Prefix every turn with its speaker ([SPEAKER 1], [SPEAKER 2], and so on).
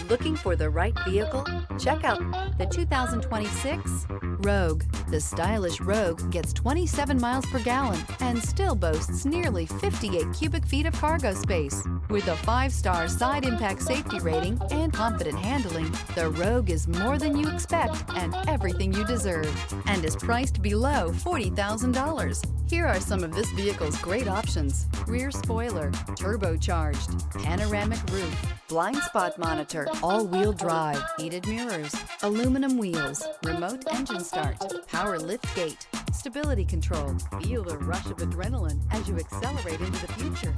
[SPEAKER 1] Looking for the right vehicle? Check out the 2026 Rogue. The stylish Rogue gets 27 miles per gallon and still boasts nearly 58 cubic feet of cargo space. With a 5-star side impact safety rating and confident handling, the Rogue is more than you expect and everything you deserve, and is priced below $40,000. Here are some of this vehicle's great options: rear spoiler, turbocharged, panoramic roof, blind spot monitor, all-wheel drive, heated mirrors, aluminum wheels, remote engine start, power lift gate, stability control. Feel the rush of adrenaline as you accelerate into the future.